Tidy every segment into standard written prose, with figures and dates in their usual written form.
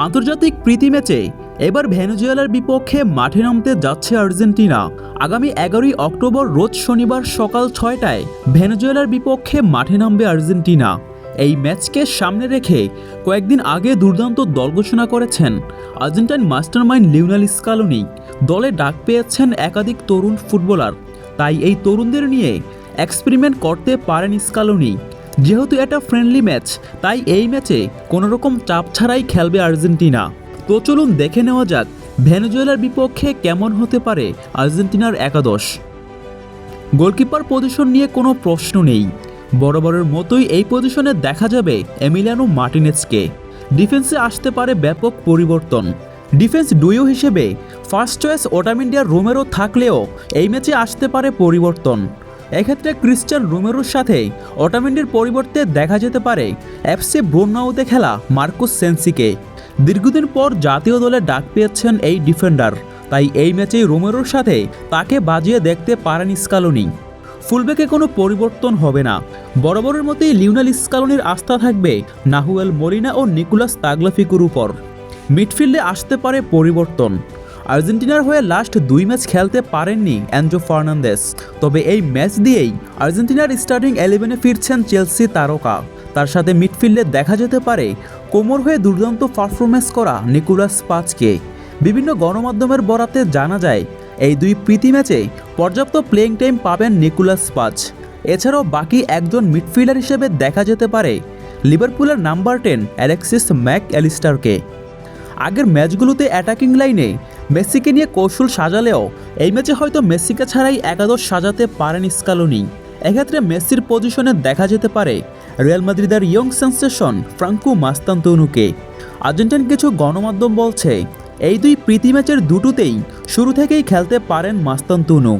আন্তর্জাতিক প্রীতি ম্যাচে এবার ভেনেজুয়েলার বিপক্ষে মাঠে নামতে যাচ্ছে আর্জেন্টিনা। আগামী 11ই অক্টোবর রোজ শনিবার সকাল 6টায় ভেনেজুয়েলার বিপক্ষে মাঠে নামবে আর্জেন্টিনা। এই ম্যাচকে সামনে রেখে কয়েকদিন আগে দুর্দান্ত দল ঘোষণা করেছেন আর্জেন্টাইন মাস্টারমাইন্ড লিওনেল স্কালোনি। দলে ডাক পেয়েছেন একাধিক তরুণ ফুটবলার, তাই এই তরুণদের নিয়ে এক্সপেরিমেন্ট করতে পারেন স্কালোনি। যেহেতু এটা ফ্রেন্ডলি ম্যাচ, তাই এই ম্যাচে কোনোরকম চাপ ছাড়াই খেলবে আর্জেন্টিনা। তো চলুন দেখে নেওয়া যাক ভেনেজুয়েলার বিপক্ষে কেমন হতে পারে আর্জেন্টিনার একাদশ। গোলকিপার পজিশন নিয়ে কোনো প্রশ্ন নেই, বরাবরের মতোই এই পজিশনে দেখা যাবে এমিলিয়ানো মার্টিনেজকে। ডিফেন্সে আসতে পারে ব্যাপক পরিবর্তন। ডিফেন্স ডুয়ো হিসেবে ফার্স্ট চয়েস ওটামেন্ডি আর রোমেরো থাকলেও এই ম্যাচে আসতে পারে পরিবর্তন। এক্ষেত্রে ক্রিশ্চিয়ান রোমেরোর সাথে ওটামেন্ডির পরিবর্তে দেখা যেতে পারে এফসি ব্রুনাউতে খেলা মার্কোস সেন্সিকে। দীর্ঘদিন পর জাতীয় দলে ডাক পেয়েছেন এই ডিফেন্ডার, তাই এই ম্যাচেই রোমেরোর সাথে তাকে বাজিয়ে দেখতে পারেন স্কালোনি। ফুলব্যাকে কোনো পরিবর্তন হবে না, বরাবরের মতোই লিওনেল স্কালোনির আস্থা থাকবে নাহুয়েল মলিনা ও নিকোলাস তাগলাফিকোর উপর। মিডফিল্ডে আসতে পারে পরিবর্তন। আর্জেন্টিনার হয়ে লাস্ট 2 ম্যাচ খেলতে পারেননি এনজো ফার্নান্দেস, তবে এই ম্যাচ দিয়েই আর্জেন্টিনার স্টার্টিং 11-এ ফিরছেন চেলসি তারকা। তার সাথে মিডফিল্ডে দেখা যেতে পারে কোমর হয়ে দুর্দান্ত পারফরমেন্স করা নিকোলাস পাচকে। বিভিন্ন গণমাধ্যমের বরাতে জানা যায় এই দুই প্রীতি ম্যাচে পর্যাপ্ত প্লেইং টাইম পাবেন নিকোলাস পাচ। এছাড়াও বাকি একজন মিডফিল্ডার হিসেবে দেখা যেতে পারে লিভারপুলের নাম্বার 10 অ্যালেক্সিস ম্যাক অ্যালিস্টারকে। আগের ম্যাচগুলোতে অ্যাটাকিং লাইনে মেসিকে নিয়ে কৌশল সাজালেও এই ম্যাচে হয়তো মেসিকে ছাড়াই একাদশ সাজাতে পারেন স্কালোনি। এক্ষেত্রে মেসির পজিশনে দেখা যেতে পারে রিয়াল মাদ্রিদের ইয়ং সেন্সেশন ফ্রাঙ্কো মাস্তান্তনুকে। আর্জেন্টাইন কিছু গণমাধ্যম বলছে এই দুই প্রীতি ম্যাচের দুটোতেই শুরু থেকেই খেলতে পারেন মাস্তান্তনু।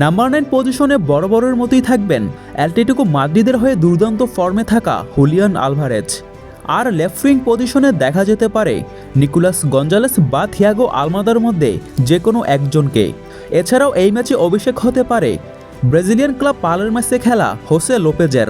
নাম্বার 9 পজিশনে বরাবরের মতোই থাকবেন অ্যাটলেটিকো মাদ্রিদের হয়ে দুর্দান্ত ফর্মে থাকা হুলিয়ান আলভারেজ। আর লেফট উইং পজিশনে দেখা যেতে পারে নিকোলাস গঞ্জালেস বা থিয়াগো আলমাদার মধ্যে যে কোনো একজনকে। এছাড়াও এই ম্যাচে অভিষেক হতে পারে ব্রাজিলিয়ান ক্লাব পালেরমাসে খেলা হোসে লোপেজের।